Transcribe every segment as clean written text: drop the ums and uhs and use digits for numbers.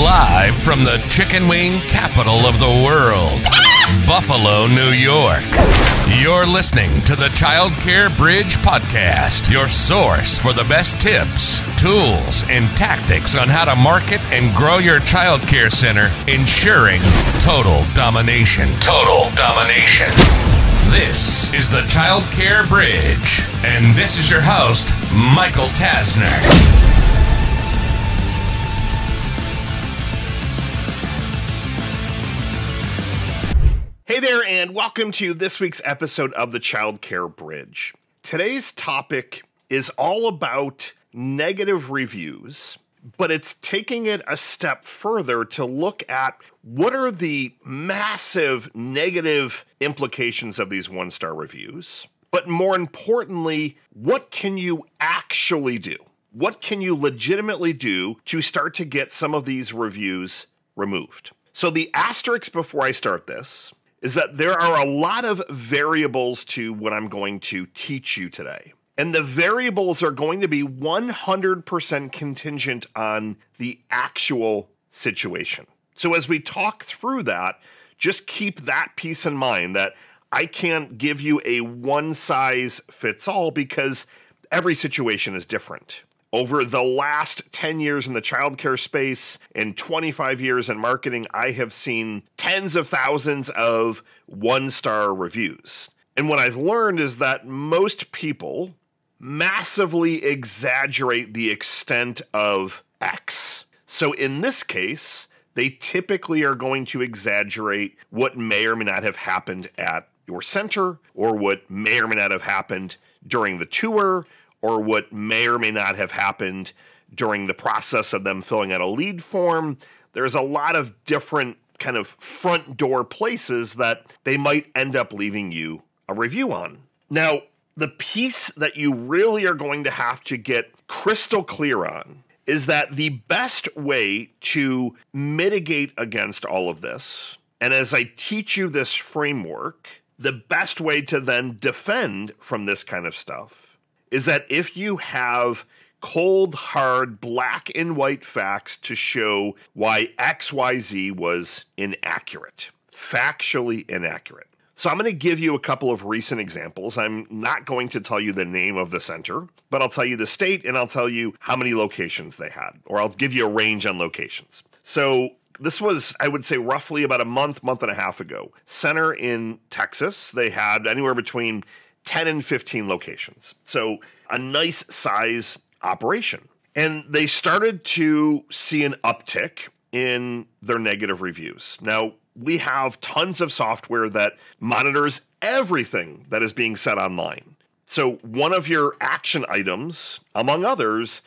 Live from the chicken wing capital of the world, Buffalo, New York. You're listening to the Childcare Bridge podcast, your source for the best tips, tools, and tactics on how to market and grow your childcare center, ensuring total domination. Total domination. This is the Childcare Bridge, and this is your host, Michael Tasner. Hey there, and welcome to this week's episode of the Childcare Bridge. Today's topic is all about negative reviews, but it's taking it a step further to look at what are the massive negative implications of these one-star reviews, but more importantly, what can you actually do? What can you legitimately do to start to get some of these reviews removed? So the asterisk before I start this is that there are a lot of variables to what I'm going to teach you today. And the variables are going to be 100% contingent on the actual situation. So as we talk through that, just keep that piece in mind that I can't give you a one-size-fits-all because every situation is different. Over the last 10 years in the childcare space and 25 years in marketing, I have seen tens of thousands of one-star reviews. And what I've learned is that most people massively exaggerate the extent of X. So in this case, they typically are going to exaggerate what may or may not have happened at your center, or what may or may not have happened during the tour, or what may or may not have happened during the process of them filling out a lead form. There's a lot of different kind of front door places that they might end up leaving you a review on. Now, the piece that you really are going to have to get crystal clear on is that the best way to mitigate against all of this, and as I teach you this framework, the best way to then defend from this kind of stuff is that if you have cold, hard, black and white facts to show why XYZ was inaccurate, factually inaccurate. So I'm going to give you a couple of recent examples. I'm not going to tell you the name of the center, but I'll tell you the state and I'll tell you how many locations they had, or I'll give you a range on locations. So this was, I would say, roughly about a month and a half ago. Center in Texas, they had anywhere between 10 and 15 locations. So a nice size operation. And they started to see an uptick in their negative reviews. Now, we have tons of software that monitors everything that is being said online. So one of your action items, among others,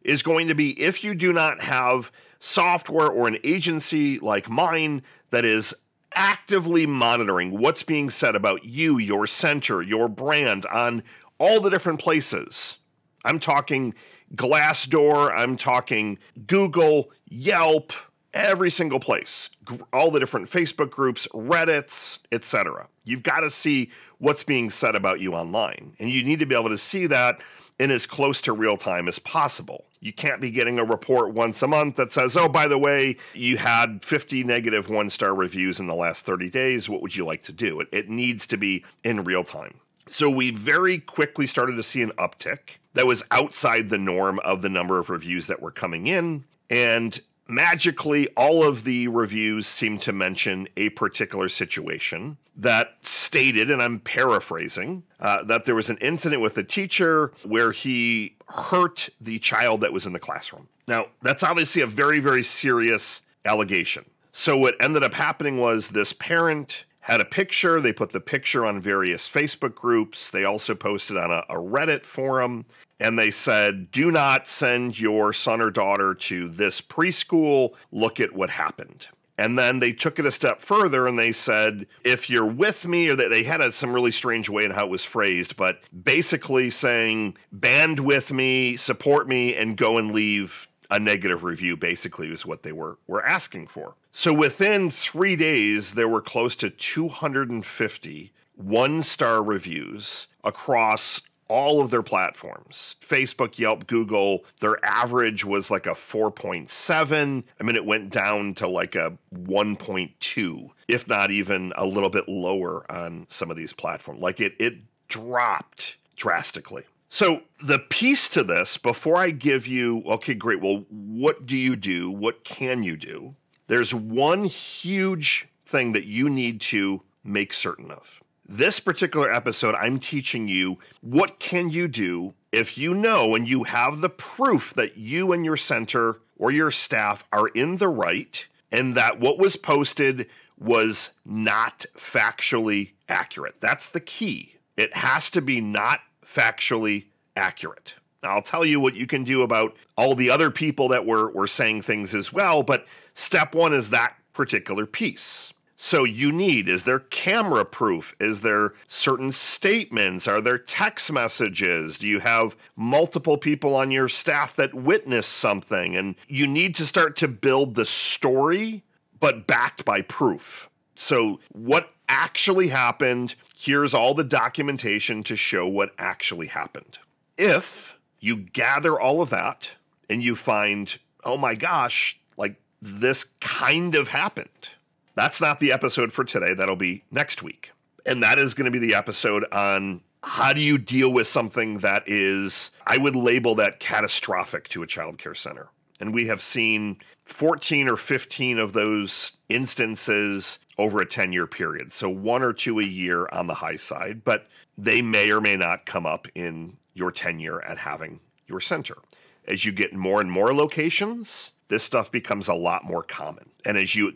is going to be if you do not have software or an agency like mine that is actively monitoring what's being said about you, your center, your brand on all the different places. I'm talking Glassdoor, I'm talking Google, Yelp, every single place, all the different Facebook groups, Reddits, etc. You've got to see what's being said about you online, and you need to be able to see that in as close to real time as possible. You can't be getting a report once a month that says, oh, by the way, you had 50 negative one-star reviews in the last 30 days. What would you like to do? It needs to be in real time. So we very quickly started to see an uptick that was outside the norm of the number of reviews that were coming in. And magically, all of the reviews seemed to mention a particular situation that stated, and I'm paraphrasing, that there was an incident with a teacher where he hurt the child that was in the classroom. Now, that's obviously a very, very serious allegation. So what ended up happening was this parent had a picture. They put the picture on various Facebook groups. They also posted on a Reddit forum. And they said, do not send your son or daughter to this preschool. Look at what happened. And then they took it a step further and they said, if you're with me, or they had some really strange way in how it was phrased, but basically saying, band with me, support me, and go and leave a negative review, basically is what they were asking for. So within 3 days, there were close to 250 one-star reviews across all of their platforms, Facebook, Yelp, Google, their average was like a 4.7. I mean, it went down to like a 1.2, if not even a little bit lower on some of these platforms. Like it dropped drastically. So the piece to this, before I give you, okay, great, well, what do you do? What can you do? There's one huge thing that you need to make certain of. This particular episode, I'm teaching you what can you do if you know and you have the proof that you and your center or your staff are in the right and that what was posted was not factually accurate. That's the key. It has to be not factually accurate. Now, I'll tell you what you can do about all the other people that were saying things as well, but step one is that particular piece. So is there camera proof? Is there certain statements? Are there text messages? Do you have multiple people on your staff that witnessed something? And you need to start to build the story, but backed by proof. So what actually happened? Here's all the documentation to show what actually happened. If you gather all of that and you find, oh my gosh, like this kind of happened. That's not the episode for today. That'll be next week. And that is going to be the episode on how do you deal with something that is, I would label that catastrophic to a child care center. And we have seen 14 or 15 of those instances over a 10-year period. So 1 or 2 a year on the high side, but they may or may not come up in your tenure at having your center. As you get more and more locations, this stuff becomes a lot more common. And as you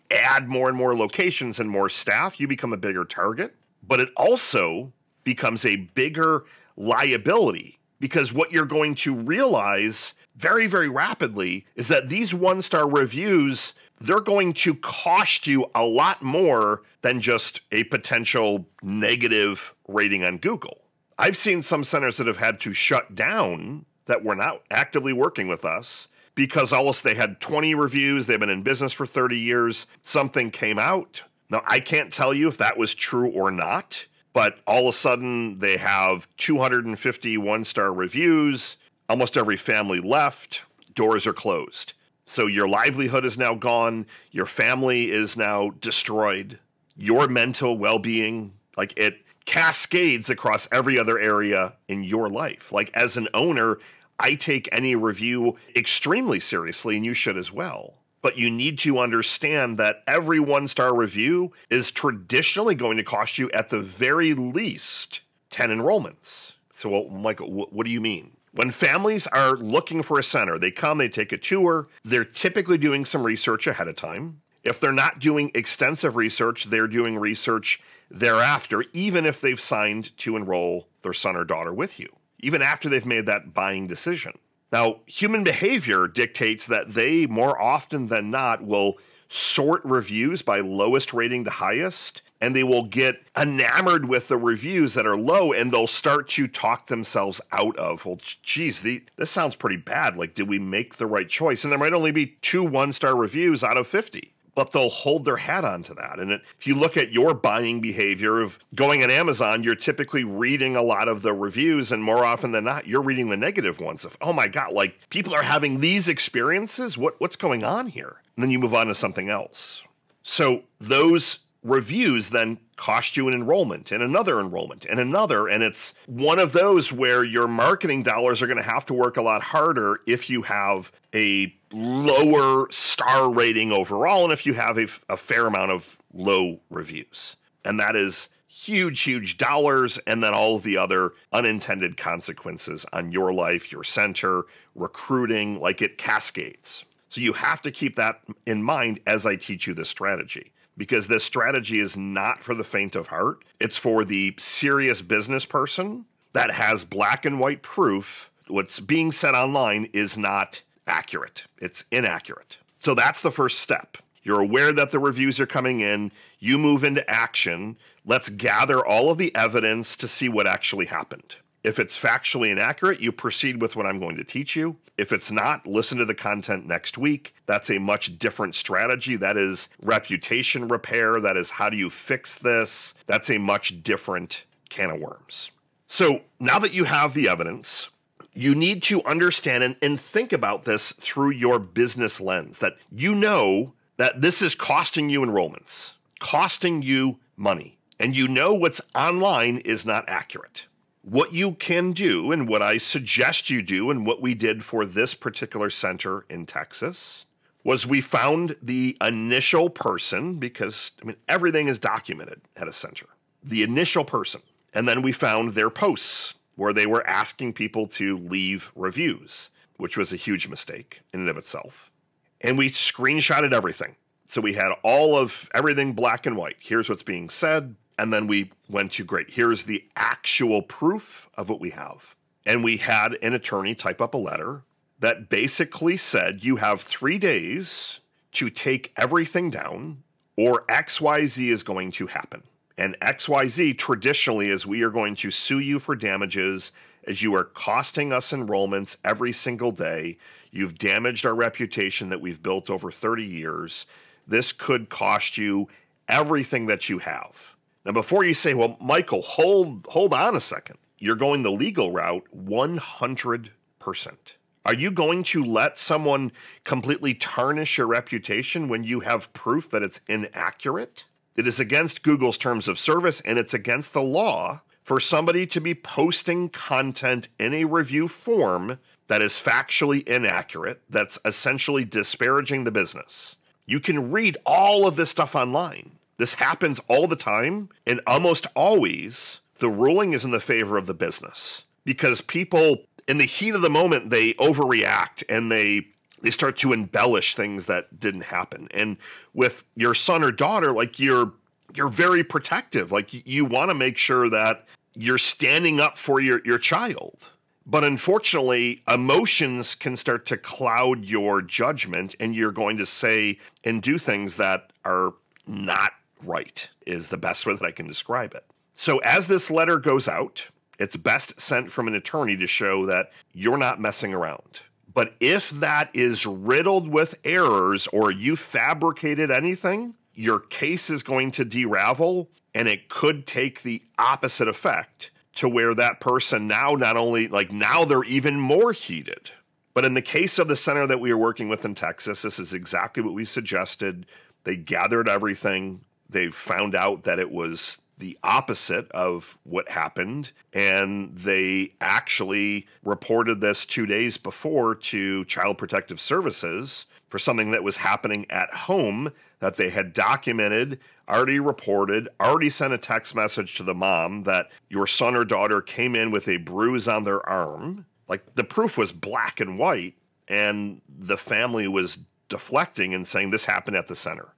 add more and more locations and more staff, you become a bigger target, but it also becomes a bigger liability because what you're going to realize very, very rapidly is that these 1-star reviews, they're going to cost you a lot more than just a potential negative rating on Google. I've seen some centers that have had to shut down that were not actively working with us because they had 20 reviews, they've been in business for 30 years, something came out. Now, I can't tell you if that was true or not, but all of a sudden they have 250 1-star reviews, almost every family left, doors are closed. So your livelihood is now gone, your family is now destroyed, your mental well-being, like it cascades across every other area in your life. Like as an owner, I take any review extremely seriously, and you should as well. But you need to understand that every 1-star review is traditionally going to cost you at the very least 10 enrollments. So, well, Michael, what do you mean? When families are looking for a center, they come, they take a tour, they're typically doing some research ahead of time. If they're not doing extensive research, they're doing research thereafter, even if they've signed to enroll their son or daughter with you, even after they've made that buying decision. Now, human behavior dictates that they, more often than not, will sort reviews by lowest rating to highest, and they will get enamored with the reviews that are low, and they'll start to talk themselves out of, well, geez, this sounds pretty bad. Like, did we make the right choice? And there might only be 2 1-star reviews out of 50. But they'll hold their hat onto that. And if you look at your buying behavior of going on Amazon, you're typically reading a lot of the reviews, and more often than not, you're reading the negative ones of, oh my God, like people are having these experiences. What's going on here? And then you move on to something else. So those reviews then cost you an enrollment and another enrollment and another. And it's one of those where your marketing dollars are going to have to work a lot harder if you have a lower star rating overall and if you have a fair amount of low reviews. And that is huge, huge dollars, and then all of the other unintended consequences on your life, your center, recruiting, like it cascades. So you have to keep that in mind as I teach you this strategy, because this strategy is not for the faint of heart. It's for the serious business person that has black and white proof what's being said online is not accurate. It's inaccurate. So that's the first step. You're aware that the reviews are coming in. You move into action. Let's gather all of the evidence to see what actually happened. If it's factually inaccurate, you proceed with what I'm going to teach you. If it's not, listen to the content next week. That's a much different strategy. That is reputation repair. That is how do you fix this? That's a much different can of worms. So now that you have the evidence, you need to understand and think about this through your business lens, that you know that this is costing you enrollments, costing you money, and you know what's online is not accurate. What you can do, and what I suggest you do, and what we did for this particular center in Texas, was we found the initial person, because everything is documented at a center, the initial person. And then we found their posts where they were asking people to leave reviews, which was a huge mistake in and of itself. And we screenshotted everything. So we had all of everything black and white. Here's what's being said. And then we went to, great, here's the actual proof of what we have. And we had an attorney type up a letter that basically said, you have 3 days to take everything down, or XYZ is going to happen. And XYZ traditionally is, we are going to sue you for damages, as you are costing us enrollments every single day. You've damaged our reputation that we've built over 30 years. This could cost you everything that you have. Now, before you say, well, Michael, hold on a second. You're going the legal route 100%. Are you going to let someone completely tarnish your reputation when you have proof that it's inaccurate? It is against Google's terms of service, and it's against the law for somebody to be posting content in a review form that is factually inaccurate, that's essentially disparaging the business. You can read all of this stuff online. This happens all the time, and almost always the ruling is in the favor of the business, because people, in the heat of the moment, they overreact and they start to embellish things that didn't happen. And with your son or daughter, like you're very protective. Like you want to make sure that you're standing up for your child. But unfortunately, emotions can start to cloud your judgment, and you're going to say and do things that are not right, is the best way that I can describe it. So as this letter goes out, it's best sent from an attorney to show that you're not messing around. But if that is riddled with errors, or you fabricated anything, your case is going to deravel, and it could take the opposite effect, to where that person now not only, now they're even more heated. But in the case of the center that we are working with in Texas, this is exactly what we suggested. They gathered everything. They found out that it was the opposite of what happened, and they actually reported this 2 days before to Child Protective Services for something that was happening at home that they had documented, already reported, already sent a text message to the mom that your son or daughter came in with a bruise on their arm. Like, the proof was black and white, and the family was deflecting and saying this happened at the center.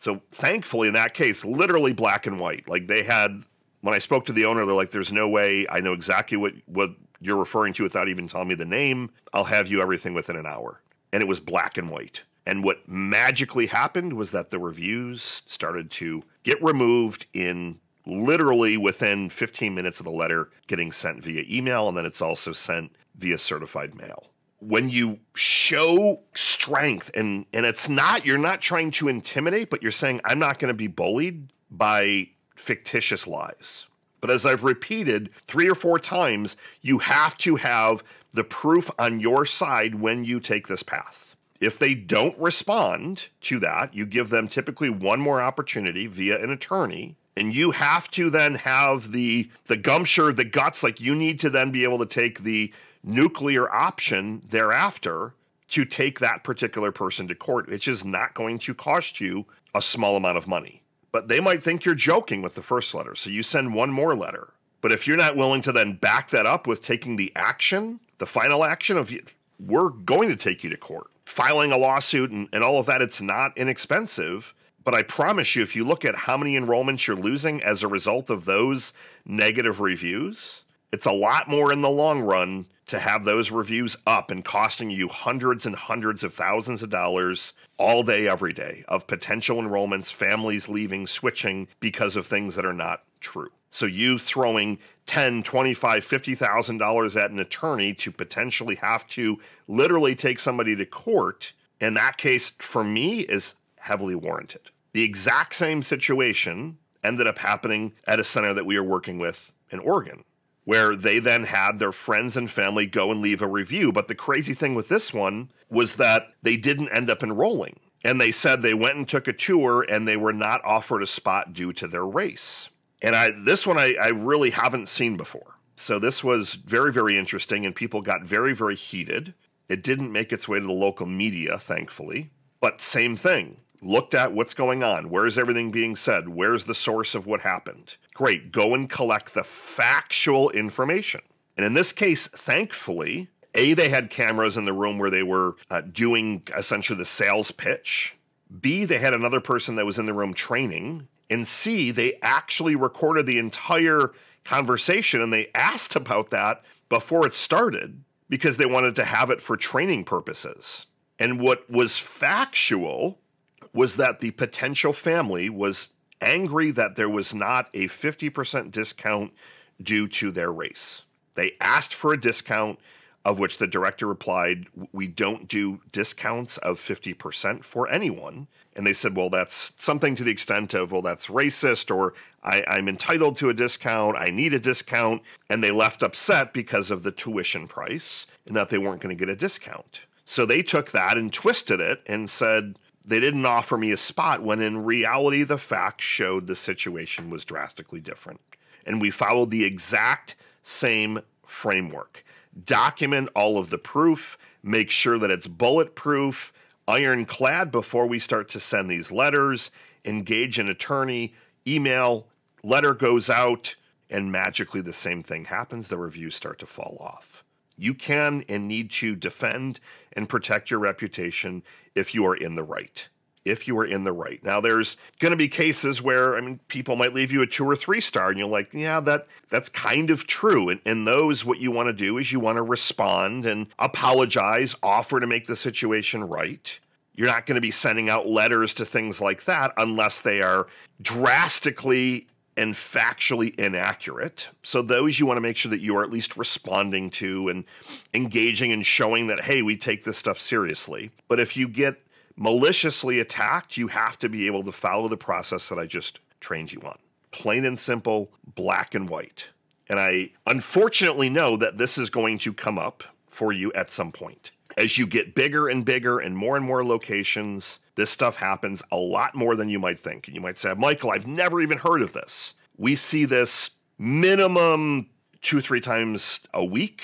So thankfully, in that case, literally black and white. Like, they had, when I spoke to the owner, they're like, there's no way I know exactly what you're referring to without even telling me the name. I'll have you everything within an hour. And it was black and white. And what magically happened was that the reviews started to get removed in literally within 15 minutes of the letter getting sent via email, and then it's also sent via certified mail. When you show strength, and it's not, you're not trying to intimidate, but you're saying, I'm not going to be bullied by fictitious lies. But as I've repeated 3 or 4 times, you have to have the proof on your side when you take this path. If they don't respond to that, you give them typically one more opportunity via an attorney, and you have to then have the gumption, the guts, like you need to then be able to take the nuclear option thereafter to take that particular person to court, which is not going to cost you a small amount of money. But they might think you're joking with the first letter, so you send one more letter. But if you're not willing to then back that up with taking the action, the final action of, we're going to take you to court, filing a lawsuit and all of that, it's not inexpensive. But I promise you, if you look at how many enrollments you're losing as a result of those negative reviews, it's a lot more in the long run to have those reviews up and costing you hundreds and hundreds of thousands of dollars all day, every day, of potential enrollments, families leaving, switching because of things that are not true. So you throwing $10,000, $25,000, $50,000 at an attorney to potentially have to literally take somebody to court, in that case, for me, is heavily warranted. The exact same situation ended up happening at a center that we are working with in Oregon, where they then had their friends and family go and leave a review. But the crazy thing with this one was that they didn't end up enrolling. And they said they went and took a tour and they were not offered a spot due to their race. And this one I really haven't seen before. So this was very, very interesting, and people got very, very heated. It didn't make its way to the local media, thankfully. But same thing. Looked at what's going on. Where's everything being said? Where's the source of what happened? Great. Go and collect the factual information. And in this case, thankfully, A, they had cameras in the room where they were doing essentially the sales pitch. B, they had another person that was in the room training. And C, they actually recorded the entire conversation, and they asked about that before it started because they wanted to have it for training purposes. And what was factual was that the potential family was angry that there was not a 50% discount due to their race. They asked for a discount, of which the director replied, "We don't do discounts of 50% for anyone." And they said, well, that's something to the extent of, well, that's racist, or I'm entitled to a discount, I need a discount. And they left upset because of the tuition price and that they weren't going to get a discount. So they took that and twisted it and said, they didn't offer me a spot, when in reality, the facts showed the situation was drastically different. And we followed the exact same framework. Document all of the proof, make sure that it's bulletproof, ironclad before we start to send these letters, engage an attorney, email, letter goes out, and magically the same thing happens. The reviews start to fall off. You can and need to defend and protect your reputation if you are in the right. If you are in the right. Now, there's going to be cases where, people might leave you a 2 or 3 star, and you're like, yeah, that's kind of true. And in those, what you want to do is you want to respond and apologize, offer to make the situation right. You're not going to be sending out letters to things like that unless they are drastically and factually inaccurate. So those you want to make sure that you are at least responding to and engaging and showing that, hey, we take this stuff seriously. But if you get maliciously attacked, you have to be able to follow the process that I just trained you on. Plain and simple, black and white. And I unfortunately know that this is going to come up for you at some point. As you get bigger and bigger and more locations, this stuff happens a lot more than you might think. And you might say, Michael, I've never even heard of this. We see this minimum 2-3 times a week,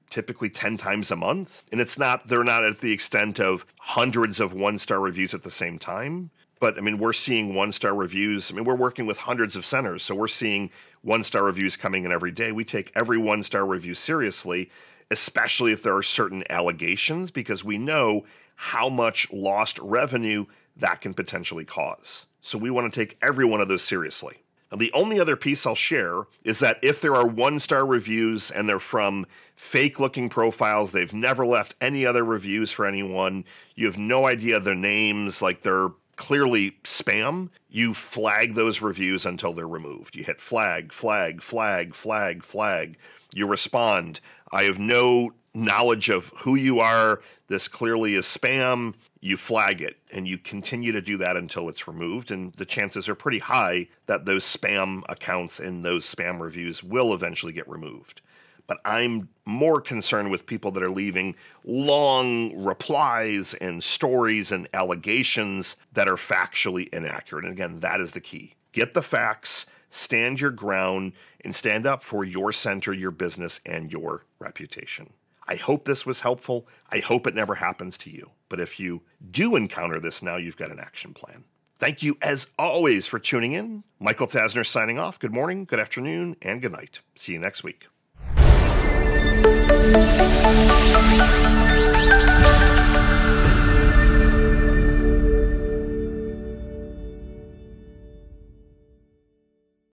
typically 10 times a month. And they're not at the extent of hundreds of 1-star reviews at the same time. But we're seeing 1-star reviews. We're working with hundreds of centers. So we're seeing 1-star reviews coming in every day. We take every 1-star review seriously, especially if there are certain allegations, because we know how much lost revenue that can potentially cause. So we want to take every one of those seriously. Now, the only other piece I'll share is that if there are 1-star reviews and they're from fake-looking profiles, they've never left any other reviews for anyone, you have no idea their names, like they're clearly spam, you flag those reviews until they're removed. You hit flag, flag, flag, flag, flag. You respond, I have no knowledge of who you are. This clearly is spam. You flag it, and you continue to do that until it's removed. And the chances are pretty high that those spam accounts and those spam reviews will eventually get removed. But I'm more concerned with people that are leaving long replies and stories and allegations that are factually inaccurate. And again, that is the key. Get the facts, stand your ground, and stand up for your center, your business, and your reputation. I hope this was helpful. I hope it never happens to you. But if you do encounter this, now you've got an action plan. Thank you, as always, for tuning in. Michael Tasner signing off. Good morning, good afternoon, and good night. See you next week.